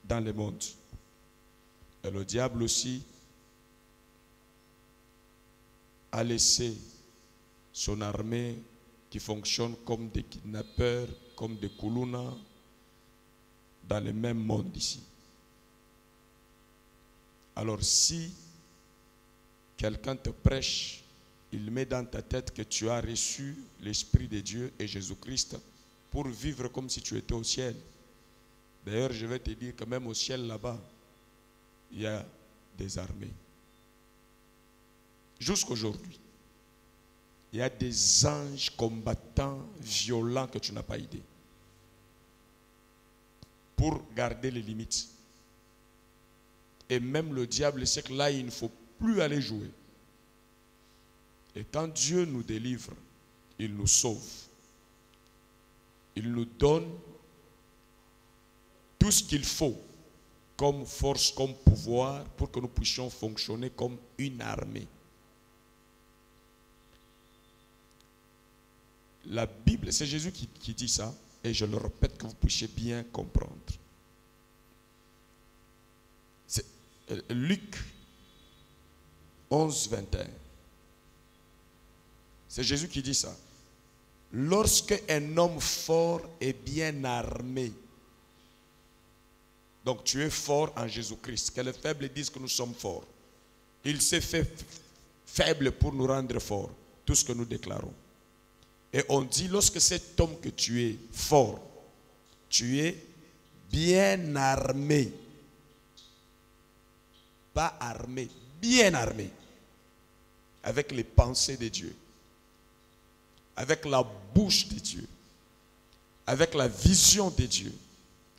dans le monde. Et le diable aussi a laissé son armée qui fonctionne comme des kidnappeurs, comme des koulounas, dans le même monde ici. Alors si quelqu'un te prêche, il met dans ta tête que tu as reçu l'Esprit de Dieu et Jésus-Christ pour vivre comme si tu étais au ciel. D'ailleurs, je vais te dire que même au ciel là-bas, il y a des armées. Jusqu'aujourd'hui, il y a des anges combattants violents que tu n'as pas idée. Pour garder les limites. Et même le diable sait que là, il ne faut plus aller jouer. Et quand Dieu nous délivre, il nous sauve. Il nous donne tout ce qu'il faut comme force, comme pouvoir pour que nous puissions fonctionner comme une armée. La Bible, c'est Jésus qui dit ça, et je le répète que vous puissiez bien comprendre. C'est Luc 11, 21. C'est Jésus qui dit ça. Lorsque un homme fort est bien armé, donc tu es fort en Jésus-Christ, que les faibles disent que nous sommes forts. Il s'est fait faible pour nous rendre forts, tout ce que nous déclarons. Et on dit, lorsque cet homme que tu es fort, tu es bien armé. Pas armé, bien armé. Avec les pensées de Dieu. Avec la bouche de Dieu. Avec la vision de Dieu.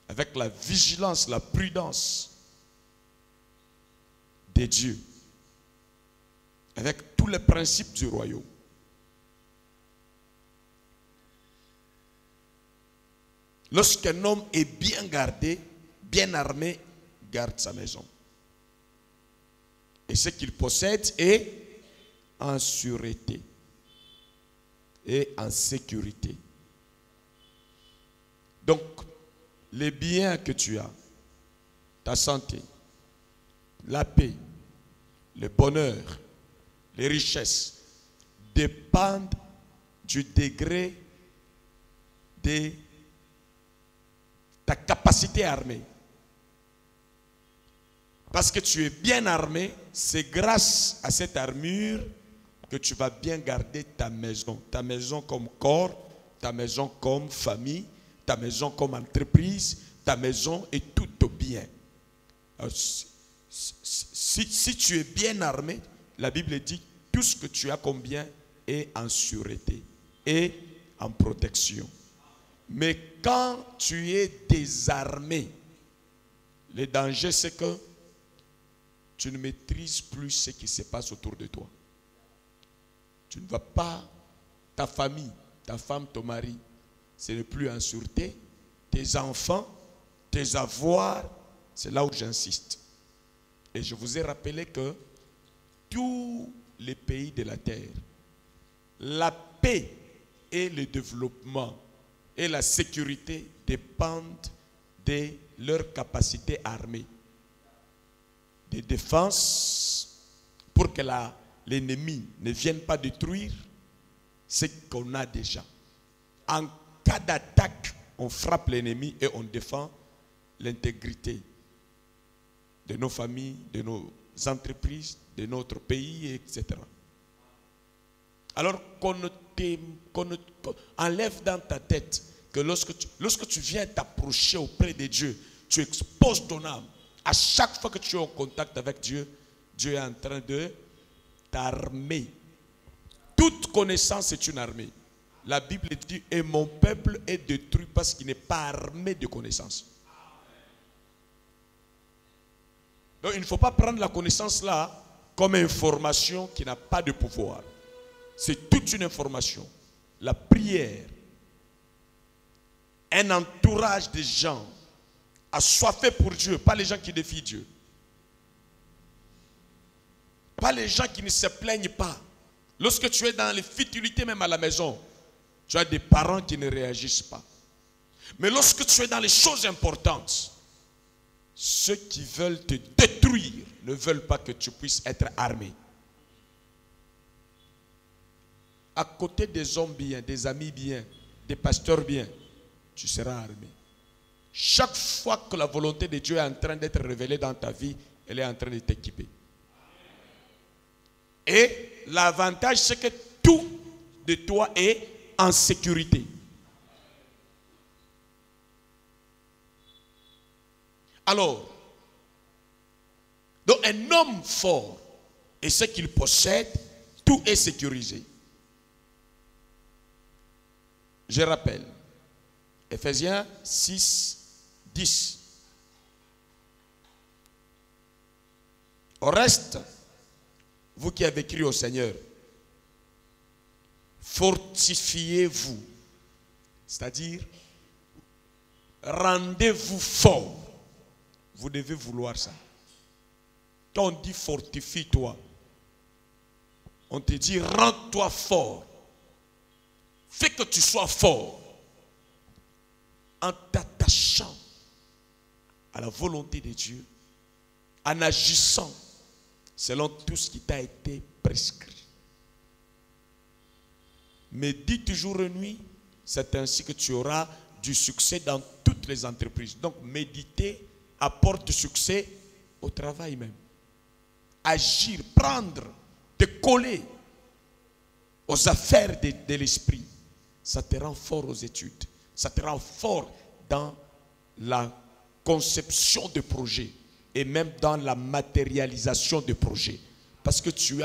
Avec la vigilance, la prudence de Dieu. Avec tous les principes du royaume. Lorsqu'un homme est bien gardé, bien armé, garde sa maison. Et ce qu'il possède est en sûreté et en sécurité. Donc, les biens que tu as, ta santé, la paix, le bonheur, les richesses, dépendent du degré de ta capacité armée. Parce que tu es bien armé, c'est grâce à cette armure que tu vas bien garder ta maison. Ta maison comme corps, ta maison comme famille, ta maison comme entreprise, ta maison et tout ton bien. Alors, si tu es bien armé, la Bible dit tout ce que tu as comme bien est en sûreté et en protection. Mais quand tu es désarmé, le danger c'est que tu ne maîtrises plus ce qui se passe autour de toi. Tu ne vas pas, ta famille, ta femme, ton mari, ce n'est plus en sûreté. Tes enfants, tes avoirs, c'est là où j'insiste. Et je vous ai rappelé que tous les pays de la terre, la paix et le développement et la sécurité dépendent de leur capacité armée, de défense, pour que l'ennemi ne vienne pas détruire ce qu'on a déjà. En cas d'attaque, on frappe l'ennemi et on défend l'intégrité de nos familles, de nos entreprises, de notre pays, etc. Alors qu'on enlève dans ta tête que lorsque tu viens t'approcher auprès de Dieu, tu exposes ton âme. À chaque fois que tu es en contact avec Dieu, Dieu est en train de t'armer. Toute connaissance est une armée. La Bible dit, et mon peuple est détruit parce qu'il n'est pas armé de connaissance. Donc il ne faut pas prendre la connaissance là comme information qui n'a pas de pouvoir. C'est toute une information. La prière, un entourage de gens assoiffés pour Dieu, pas les gens qui défient Dieu. Pas les gens qui ne se plaignent pas. Lorsque tu es dans les futilités même à la maison, tu as des parents qui ne réagissent pas. Mais lorsque tu es dans les choses importantes, ceux qui veulent te détruire ne veulent pas que tu puisses être armé. À côté des hommes bien, des amis bien, des pasteurs bien, tu seras armé. Chaque fois que la volonté de Dieu est en train d'être révélée dans ta vie, elle est en train de t'équiper. Et l'avantage, c'est que tout de toi est en sécurité. Alors, donc un homme fort et ce qu'il possède, tout est sécurisé. Je rappelle, Ephésiens 6, 10. Au reste, vous qui avez crié au Seigneur, fortifiez-vous, c'est-à-dire rendez-vous fort. Vous devez vouloir ça. Quand on dit fortifie-toi, on te dit rends-toi fort. Fais que tu sois fort en t'attachant à la volonté de Dieu, en agissant selon tout ce qui t'a été prescrit. Médite jour et nuit, c'est ainsi que tu auras du succès dans toutes les entreprises. Donc méditer apporte du succès au travail même. Agir, prendre, te coller aux affaires de l'esprit, ça te rend fort aux études. Ça te rend fort dans la conception de projets et même dans la matérialisation de projets. Parce que tu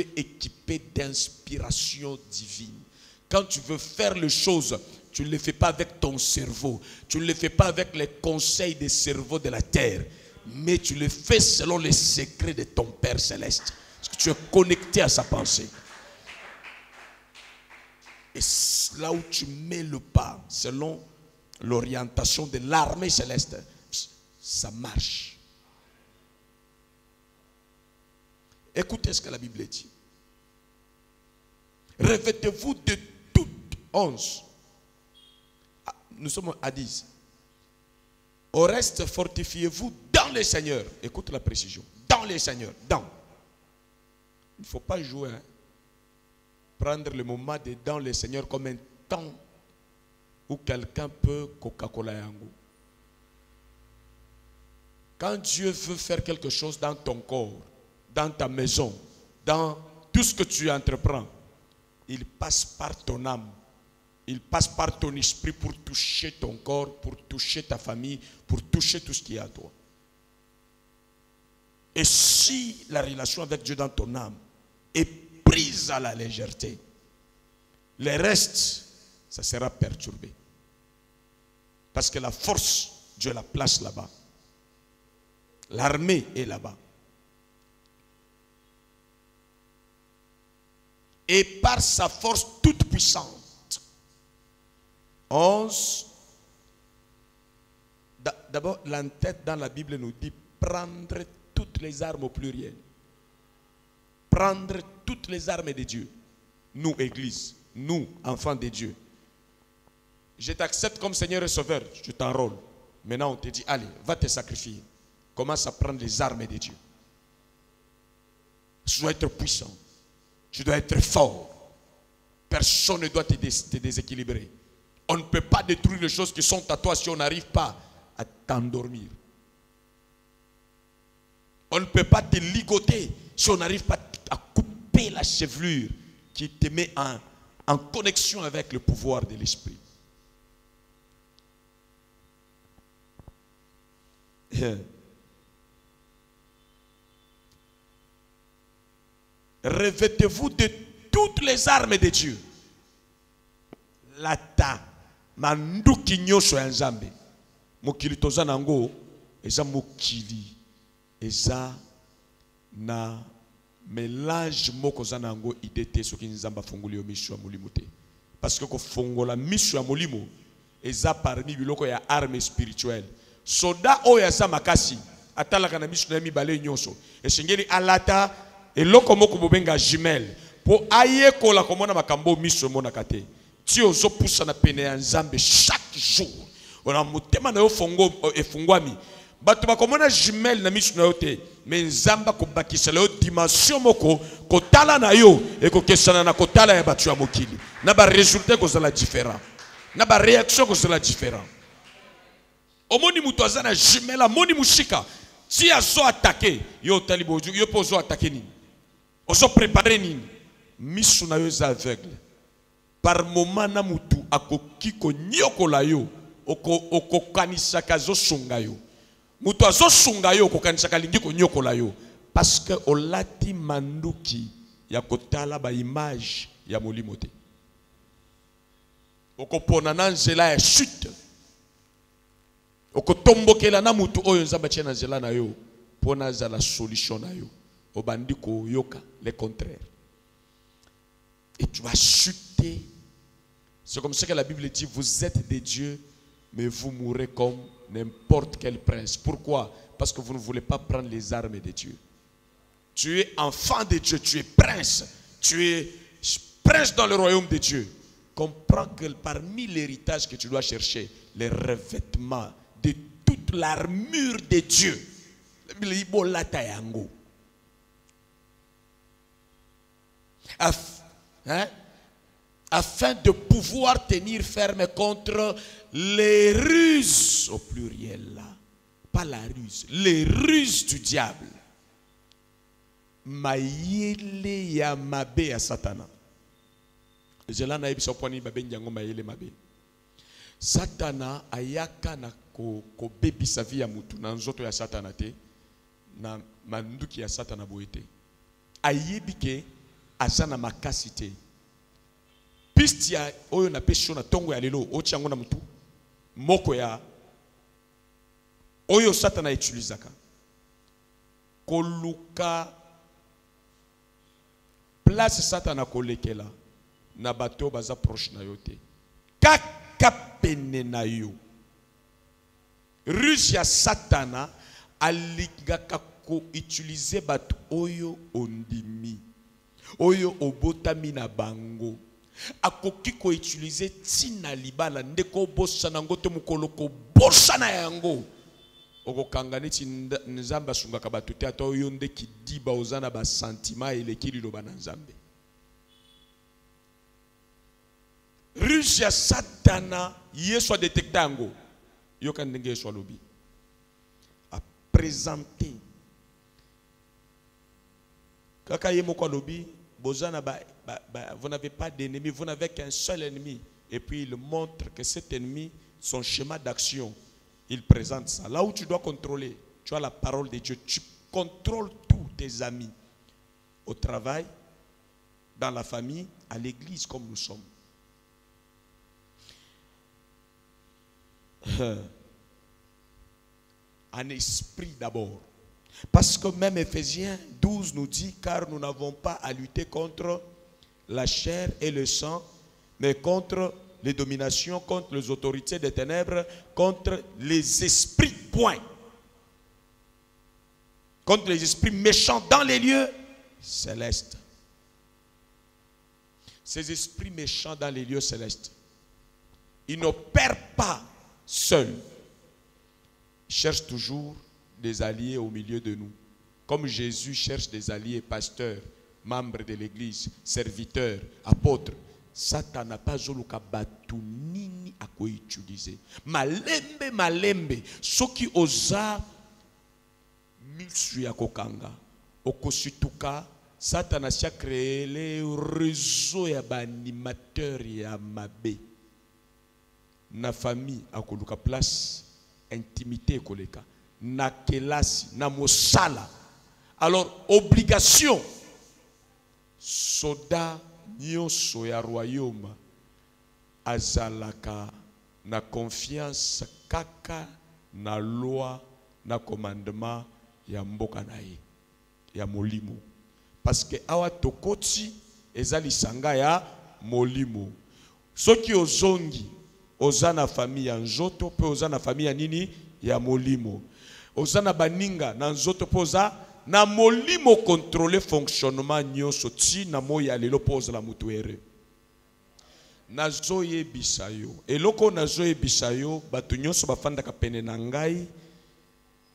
es équipé d'inspiration divine. Quand tu veux faire les choses, tu ne les fais pas avec ton cerveau. Tu ne les fais pas avec les conseils des cerveaux de la terre. Mais tu le fais selon les secrets de ton Père Céleste. Parce que tu es connecté à sa pensée. Et là où tu mets le pas, selon l'orientation de l'armée céleste, ça marche. Écoutez ce que la Bible dit. Revêtez-vous de toute 11. Nous sommes à 10. Au reste, fortifiez-vous dans le Seigneur. Écoute la précision. Dans le Seigneur. Dans. Il ne faut pas jouer. Prendre le moment de dans le Seigneur comme un temps où quelqu'un peut Coca-Cola yango. Quand Dieu veut faire quelque chose dans ton corps, dans ta maison, dans tout ce que tu entreprends, il passe par ton âme, il passe par ton esprit pour toucher ton corps, pour toucher ta famille, pour toucher tout ce qui est à toi. Et si la relation avec Dieu dans ton âme est prise à la légèreté, le reste, ça sera perturbé. Parce que la force, Dieu la place là-bas. L'armée est là-bas. Et par sa force toute puissante. 11. D'abord, l'entête dans la Bible nous dit prendre toutes les armes au pluriel. Prendre toutes les armes de Dieu. Nous, Église, nous, enfants de Dieu. Je t'accepte comme Seigneur et Sauveur, je t'enrôle. Maintenant, on te dit, allez, va te sacrifier. Commence à prendre les armes de Dieu. Tu dois être puissant. Tu dois être fort. Personne ne doit te déséquilibrer. On ne peut pas détruire les choses qui sont à toi si on n'arrive pas à t'endormir. On ne peut pas te ligoter si on n'arrive pas à couper la chevelure qui te met en connexion avec le pouvoir de l'esprit. Revêtez-vous de toutes les armes de Dieu. Lata manduki nyosho ya Nzambe. Mokili toza nango eza mokili eza na mélange moko za nango idete soki Nzamba funguli yo misho ya molimo te. Parce que ko fongola misho ya molimo eza parmi biloko ya arme spirituelle. Soda oya za makasi atalaka na misho na mibale nyonso. Esengeli alata eloko moko bobenga jumelle po ayekola komona makambo miso mona kate ti ozo pusa na pene ya Nzambe chaque jour ona mutema na yo fongo efungwami bato bakomona jumelle na misu na yo te mais nzamba kobakisa yo dimension moko kotala na yo ekokesana na kotala ya bato ya mokili na ba résultat kozala différent na ba réaction kozala différent. Omoni mutu aza na jumelle amoni mushika ti azo attaquer yo tali boju yo pozo attaquer nini ozo préparer nini misu na yo za aveugle par moment na mutu akoki konyokola yo okokanisaka zo sunga yo mutu azo sunga yo okokanisaka lingi konyokola yo parce que olati manduki ya kotala ba image ya molimo te okopona na nzela ya chute okotombokela na mutu oyo nzamba tia na nzela na yo pona za la solution na yo obandi ko yoka le contraire et tu vas chuter. C'est comme ça que la Bible dit vous êtes des dieux mais vous mourrez comme n'importe quel prince. Pourquoi? Parce que vous ne voulez pas prendre les armes de Dieu. Tu es enfant de Dieu, tu es prince dans le royaume de Dieu. Comprends que parmi l'héritage que tu dois chercher, les revêtements de toute l'armure de Dieu. La Bible dit bolata yango. Afin de pouvoir tenir ferme contre les ruses, au pluriel là, pas la ruse, les ruses du diable. Mayele ya mabe ya satana. Jela na ebiso poni babe nyango mayele mabe. Satana ayaka na ko bebi sa vie ya mutu na nzoto ya satana te na manduki ya satana boete. Ayebike azana makasi te. Pistia oyo na pesho na tongo ya lelo ochango na mutu moko ya oyo satana utilizaka koluka place satana kolekela na bato baza proche na yo te kaka pene na yo ruse ya satana aligaka ko utiliser bato oyo ondimi oyo obotami na bango akoki ko utiliser tina libala ndeko bosana ngote mukolo ko bosana yango okokanga neti nzamba sungaka bato te ata oyo nde kidiba ozana ba sentiment eleki liloba na nzambe. Ruse ya satana yesu a détecté yango yoka ndenge yesu alobi a présenté kaka ye moko alobi bozana vous n'avez pas d'ennemi, vous n'avez qu'un seul ennemi. Et puis il montre que cet ennemi, son schéma d'action, il présente ça. Là où tu dois contrôler, tu as la parole de Dieu. Tu contrôles tous tes amis. Au travail, dans la famille, à l'église comme nous sommes. Un esprit d'abord. Parce que même Ephésiens 12 nous dit, car nous n'avons pas à lutter contre la chair et le sang, mais contre les dominations, contre les autorités des ténèbres, contre les esprits, point. Contre les esprits méchants dans les lieux célestes. Ces esprits méchants dans les lieux célestes, ils n'opèrent pas seuls. Ils cherchent toujours des alliés au milieu de nous. Comme Jésus cherche des alliés, pasteurs, membres de l'église, serviteurs, apôtres. Satan n'a pas zoluka batu nini à quoi utiliser. Malembe. Soki oza misu ya kokanga. Okosituka, Satan a créé les réseaux ya ba animateurs ya mabe. Na famille akoluka place intimité koleka. Na kelasi, na mosala. Alors, obligation. Soda nyonso ya royaume azalaka na confiance kaka na loi na commandement ya mboka na ye ya molimo. Parce que awa tokoti ezali sanga ya molimo. Soki ozongi ozana famille ya nzoto pe ozana famille ya nini ya molimo. Ozana baninga na nzoto poza na molimo contrôler fonctionnement nyonso ti na moya lelo pose la mutuere. Nazoye bisayo. Eloko nazoye bisayo batu nyonso bafanda ka pene na ngai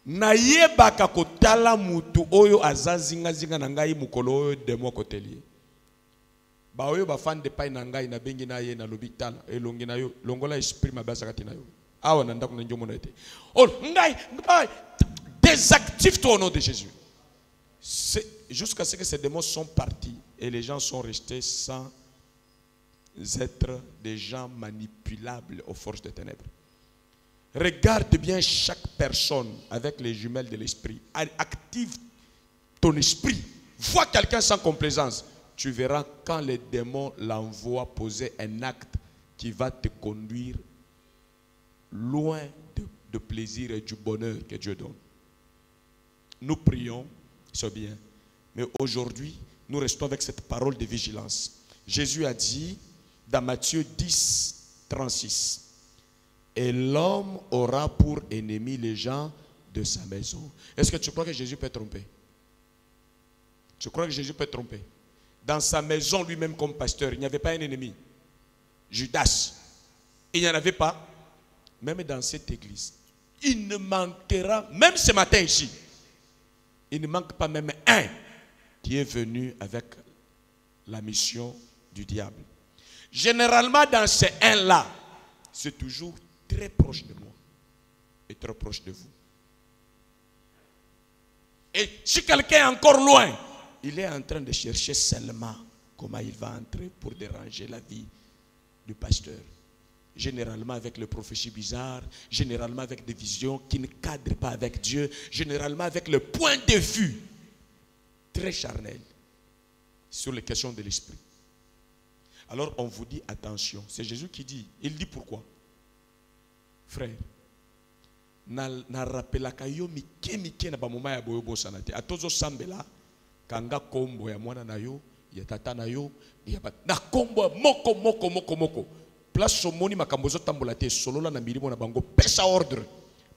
nayebaka kotala mutu oyo azazinga zinga na ngai mukolo oyo demo koteli. Ba oyo ba fan de pai na ngai na bengi na ye na lobitala elongi na yo longola esprit mabasa kati na yo. Awa na ndako na njomo na ete. Oh ngai désactive toi au nom de Jésus. Jusqu'à ce que ces démons sont partis et les gens sont restés sans être des gens manipulables aux forces des ténèbres. Regarde bien chaque personne avec les jumelles de l'esprit. Active ton esprit. Vois quelqu'un sans complaisance. Tu verras quand les démons l'envoient poser un acte qui va te conduire loin de plaisir et du bonheur que Dieu donne. Nous prions, c'est bien. Mais aujourd'hui, nous restons avec cette parole de vigilance. Jésus a dit dans Matthieu 10, 36, et l'homme aura pour ennemi les gens de sa maison. Est-ce que tu crois que Jésus peut tromper? Tu crois que Jésus peut tromper? Dans sa maison, lui-même comme pasteur, il n'y avait pas un ennemi. Judas. Il n'y en avait pas. Même dans cette église. Il ne manquera, même ce matin ici, il ne manque pas même un qui est venu avec la mission du diable. Généralement, dans ces un-là, c'est toujours très proche de moi et très proche de vous. Et si quelqu'un est encore loin, il est en train de chercher seulement comment il va entrer pour déranger la vie du pasteur. Généralement avec les prophéties bizarres, généralement avec des visions qui ne cadrent pas avec Dieu, généralement avec le point de vue très charnel sur les questions de l'esprit. Alors on vous dit attention, c'est Jésus qui dit, il dit pourquoi? Frère, na rappelaka yo mike na ba moma ya boyo bosana te atozo sambela kanga kombo ya mwana na yo ya tata na yo ya na kombo moko place somoni makambo zo tambola te solola na milimo na bango pesa ordre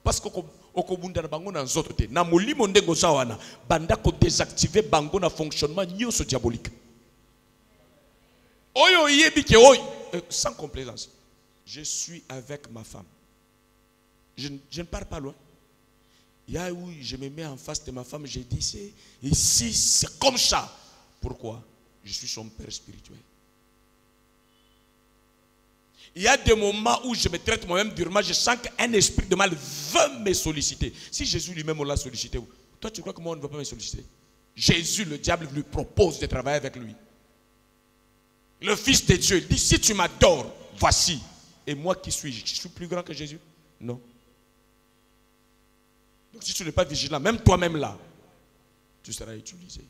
parce que okobunda na bango na nzoto te na molimo ndengo za wana banda ko désactiver bango na fonctionnement nyonso diabolique oyo yebi ke oyo sans complaisance. Je suis avec ma femme. Je ne pars pas loin. Il y a où je me mets en face de ma femme, je dis c'est ici, c'est comme ça. Pourquoi? Je suis son père spirituel. Il y a des moments où je me traite moi-même durement, je sens qu'un esprit de mal veut me solliciter. Si Jésus lui-même on l'a sollicité, toi tu crois que moi on ne va pas me solliciter? Jésus, le diable lui propose de travailler avec lui. Le Fils de Dieu, il dit si tu m'adores, voici. Et moi qui suis-je? Je suis plus grand que Jésus? Non. Donc si tu n'es pas vigilant, même toi-même là, tu seras utilisé.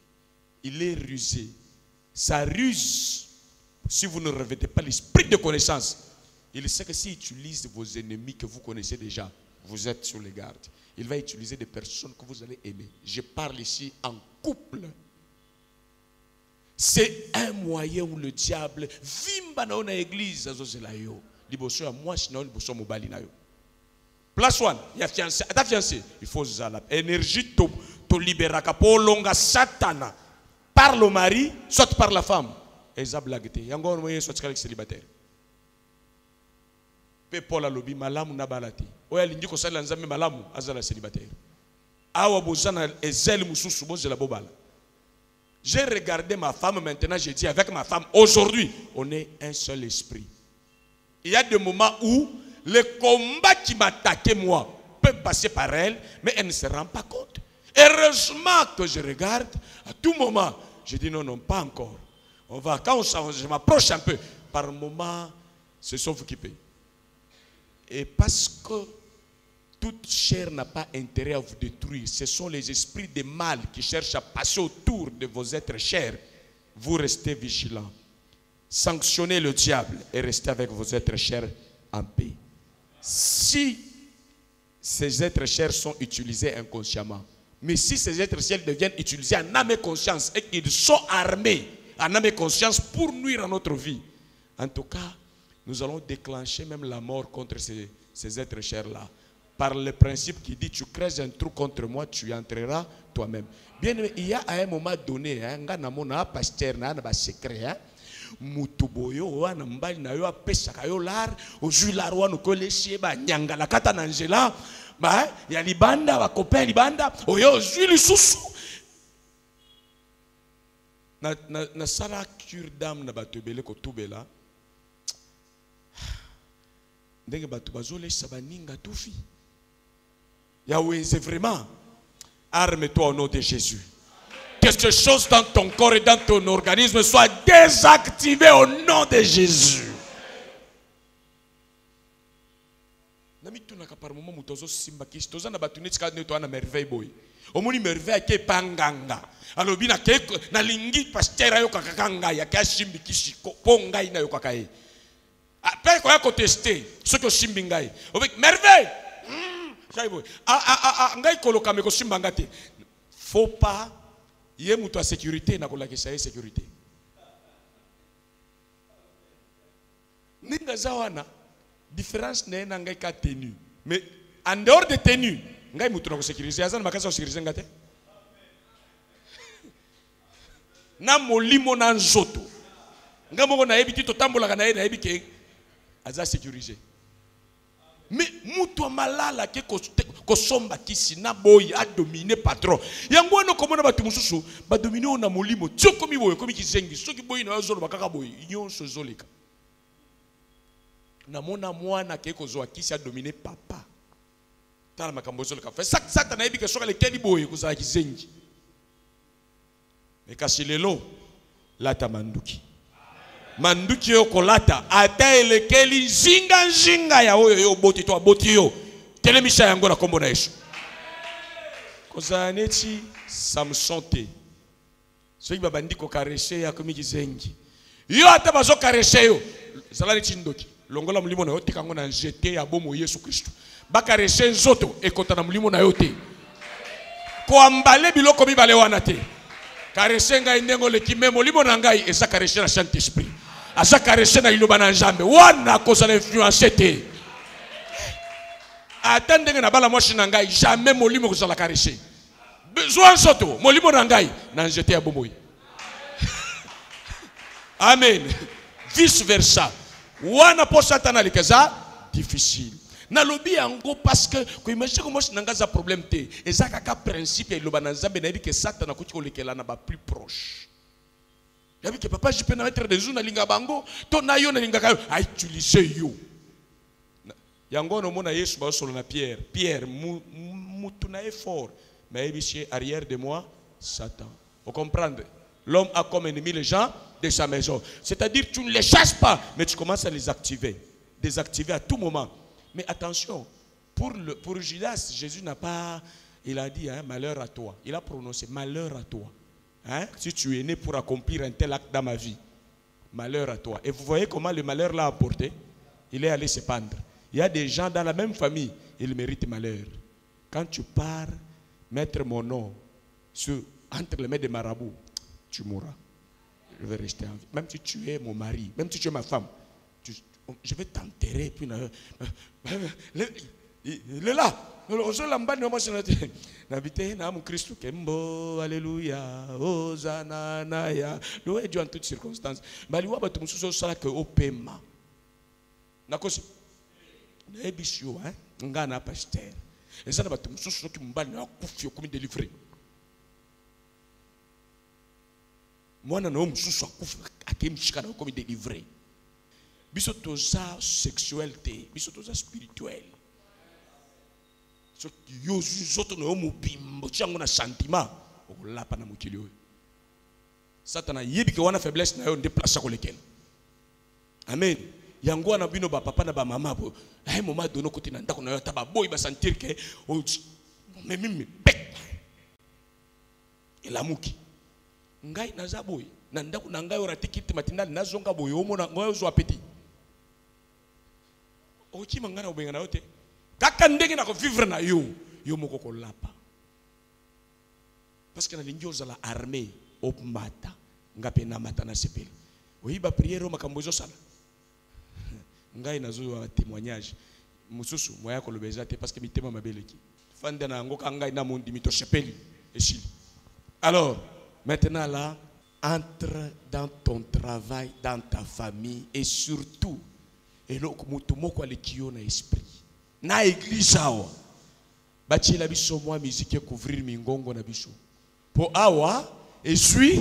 Il est rusé. Sa ruse, si vous ne revêtez pas l'esprit de connaissance, il sait que s'il utilise vos ennemis que vous connaissez déjà, vous êtes sur les gardes. Il va utiliser des personnes que vous allez aimer. Je parle ici en couple. C'est un moyen où le diable vimba na ona église azozela yo. Liboso ya moi sinon liboso mobali na yo. Place one, il y a fiancé, ta fiancé, il faut zala énergie to libéraka po longa satana par le mari, soit par la femme. Eza blagete. Yango moyen soit kalik célibataire. Pe Paul alobi malamu na balati. Oya lingi ko sala nzambe malamu azala célibataire. Awa bozana ezel mususu bozela bobala. J'ai regardé ma femme, maintenant j'ai dit avec ma femme, aujourd'hui, on est un seul esprit. Il y a des moments où le combat qui m'attaquait moi peut passer par elle, mais elle ne se rend pas compte. Heureusement que je regarde, à tout moment, je dis non, non, pas encore. On va, quand je m'approche un peu, par moment, ce sont vous qui payez. Et parce que toute chair n'a pas intérêt à vous détruire. Ce sont les esprits de mal qui cherchent à passer autour de vos êtres chers. Vous restez vigilants. Sanctionnez le diable et restez avec vos êtres chers en paix. Si ces êtres chers sont utilisés inconsciemment, mais si ces êtres chers deviennent utilisés en âme et conscience et qu'ils sont armés en âme et conscience pour nuire à notre vie, en tout cas, nous allons déclencher même la mort contre ces êtres chers-là. Par le principe qui dit, tu crées un trou contre moi, tu y entreras toi-même. Bien, il y a à un moment donné, un pasteur, un secret, mutuboyo wana mbali na yo apesa kayo lar ozui lar wana koleshie ba nyanga la kata na njela ba ya libanda ba copain libanda oyo ozui lisusu na sala cure d'âme na batebele ko tubela ndenge batu bazolesa baninga tufi Yahweh, c'est vraiment arme-toi au nom de Jésus. Quelque chose dans ton corps et dans ton organisme soit désactivé au nom de Jésus. Nami tunaka par moment mutozo simba kisi toza na batuneti ka ne to na merveille boy. Omoni merveille ke panganga. Alobi na ke na lingi pasteur ayo kakanga ya ka simbi kisi ponga ina yo kakae. Après quoi contester ce que simbi ngai. Avec merveille. Ngai koloka me ko simba ngate. Faut pas yé muto a sécurité na kola kisa sécurité. Ninga zawana différence n'est na ngai ka tenue. Mais en dehors de tenue, ngai muto na ko sécuriser azana makasa ko sécuriser ngate. Na molimo na nzoto. Nga moko na yebi to tambola kana na yebi ke aza sécuriser. Mais mutu malala ke ko somba kisi na boy a dominer patron. Yango wana komona batu mususu ba dominer na molimo tioko mi boy komi kizengi soki boy na zolo bakaka boy nyonso zoleka. Na mona mwana ke ko zo kisi a dominer papa. Tala makambo zoleka. Fa sata na ebike soka le keli boy ko za kizengi. Mais kasi lelo lata manduki. Manduki yo kolata ata elekeli zinga ya oyo yo boti to aboti yo telemisha yango na kombo na Yesu kozaneti Samson te soki babandi ko kareshe ya komiki zengi yo ata bazo kareshe yo zalani chindoki longola mulimo na yo te kango na njete ya bomo Yesu Kristo bakareshe nzoto ekota na mulimo na yo te ko ambale biloko bibale wana te kareshe ngai ndengo lekime molimo na ngai eza kareshe na Saint Esprit aza kareshe na iloba na Nzambe wana koza na influence te atendenge na bala moshi na ngai jamais molimo kozala kareshe besoin soto molimo na ngai na njete ya bomoi amen vice versa wana po satana likeza difficile na lobi yango parce que ko imagine comment na ngaza problème te ezaka ka principe ya iloba na Nzambe na yebike satana kuti kolekela na ba plus proche. Yabi que papa je peux na mettre des jours na linga bango to na yo na linga kayo a utiliser yo. Yango no mona Yesu ba solo na Pierre mutu na effort mais yebi arrière de moi Satan. Vous comprenez? L'homme a comme ennemi les gens de sa maison. C'est-à-dire tu ne les chasses pas mais tu commences à les activer. Désactiver à tout moment. Mais attention, pour Judas, Jésus n'a pas, il a dit hein, malheur à toi. Il a prononcé malheur à toi. Hein? Si tu es né pour accomplir un tel acte dans ma vie, malheur à toi. Et vous voyez comment le malheur l'a apporté? Il est allé se pendre. Il y a des gens dans la même famille, ils méritent malheur. Quand tu pars mettre mon nom entre les mains des marabouts, tu mourras. Je vais rester en vie. Même si tu es mon mari, même si tu es ma femme, je vais t'enterrer. Puis il est là. Alléluia. Hosanna. Louez Dieu en toutes circonstances. Mais il y a des choses qui sont paiement. Nakosi. Nebisio, hein? Ngana pasteur. Et ça, des choses qui me délivrer. Moi, je ne suis pas délivré. Biso toza sexualité, biso toza spirituel. So yo zoto no mobimbo chango na sentiment okolapa na mokili oyo. Satana yebi ke wana faiblesse na yo déplacer ko lekel. Amen. Yango na bino ba papa na ba mama bo. Ay moma dono côté na ndako na yo taba boy ba sentir que mimi pek. Elamuki. Ngai na za boy. Na ndako na ngai ora tikiti matindali na zonga boy omona ngoyo zo apeti. Ochi mangana ubenga na yote kaka ndenge na ko vivre na yo moko ko lapa parce que na lingi ozala armée opmata ngape na mata na sepeli oyiba prière makambo zo sala ngai nazo wa témoignage mususu moya ko lobeza te parce que mitema mabeleki fanda na ngo ka ngai na mondi mito sepeli esili alors maintenant là entre dans ton travail, dans ta famille et surtout, et là, esprit. Na église awa. Bati la biso moi musique couvrir mingongo na biso. Po awa, et suis.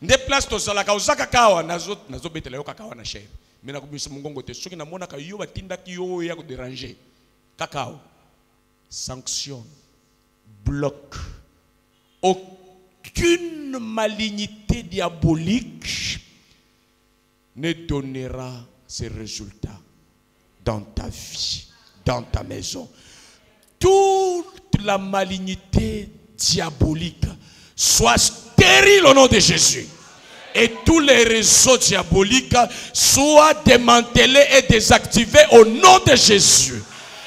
Nde place to sala ka osaka kawa nazo betela yo kakawa na chere. Mais na kubisa mungongo te soki na mona ka yo batinda ki yo ya ko déranger. Kakao. Sanctionne. Bloque. Aucune malignité diabolique ne donnera ces résultats dans ta vie, dans ta maison. Toute la malignité diabolique soit stérile au nom de Jésus. Et tous les réseaux diaboliques soient démantelés et désactivés au nom de Jésus.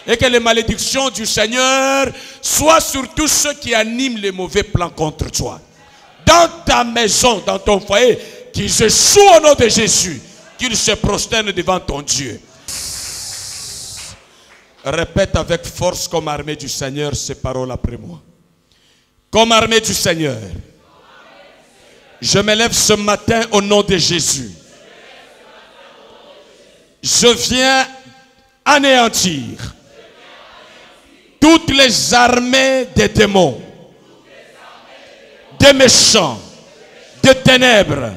Et que les malédictions du Seigneur soient sur tous ceux qui animent les mauvais plans contre toi. Dans ta maison, dans ton foyer, qu'ils échouent au nom de Jésus. Qu'ils se prosternent devant ton Dieu. Répète avec force comme armée du Seigneur ces paroles après moi. Comme armée du Seigneur, je me lève ce matin au nom de Jésus. Je viens anéantir toutes les armées des démons, des méchants, des ténèbres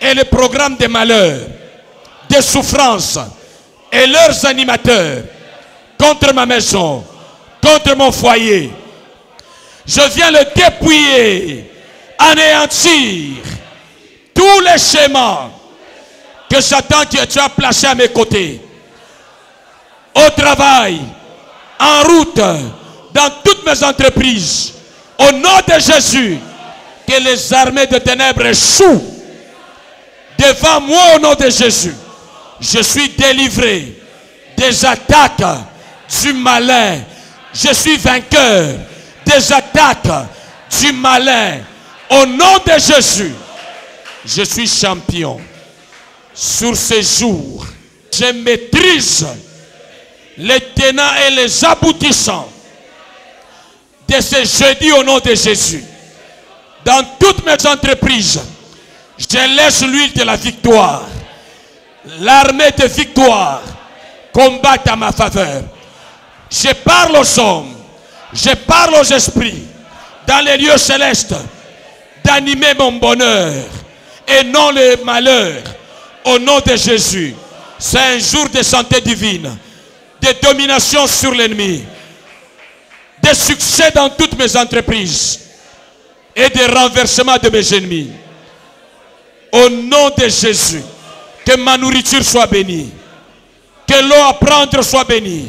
et les programmes des malheurs, des souffrances et leurs animateurs contre ma maison, contre mon foyer. Je viens le dépouiller, anéantir tous les schémas que Satan tu as placés à mes côtés, au travail, en route, dans toutes mes entreprises. Au nom de Jésus, que les armées de ténèbres échouent devant moi au nom de Jésus. Je suis délivré des attaques du malin. Je suis vainqueur des attaques du malin. Au nom de Jésus, je suis champion. Sur ces jours, je maîtrise les tenants et les aboutissants de ce jeudi au nom de Jésus. Dans toutes mes entreprises, je laisse l'huile de la victoire. L'armée de victoire combat à ma faveur. Je parle aux hommes, je parle aux esprits, dans les lieux célestes, d'animer mon bonheur et non le malheur. Au nom de Jésus, c'est un jour de santé divine, de domination sur l'ennemi, de succès dans toutes mes entreprises et de renversement de mes ennemis. Au nom de Jésus, que ma nourriture soit bénie, que l'eau à prendre soit bénie,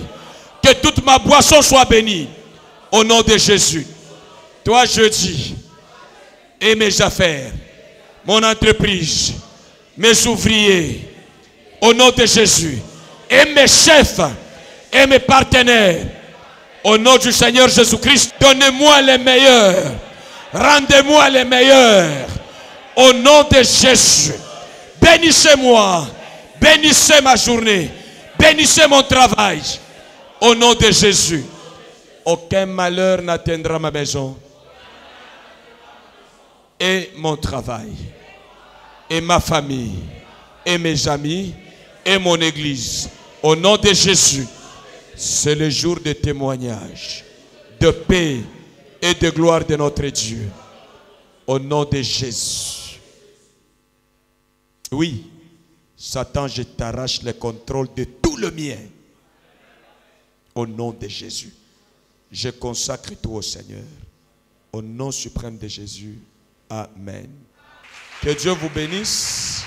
que toute ma boisson soit bénie. Au nom de Jésus, toi jeudi, et mes affaires, mon entreprise, mes ouvriers, au nom de Jésus, et mes chefs, et mes partenaires, au nom du Seigneur Jésus-Christ, donnez-moi les meilleurs, rendez-moi les meilleurs, au nom de Jésus. Bénissez-moi, bénissez ma journée, bénissez mon travail, au nom de Jésus. Aucun malheur n'atteindra ma maison, et mon travail, et ma famille, et mes amis, et mon église. Au nom de Jésus, c'est le jour de témoignage, de paix et de gloire de notre Dieu. Au nom de Jésus. Oui, Satan, je t'arrache le contrôle de tout le mien. Au nom de Jésus. Je consacre tout au Seigneur. Au nom suprême de Jésus. Amen. Que Dieu vous bénisse.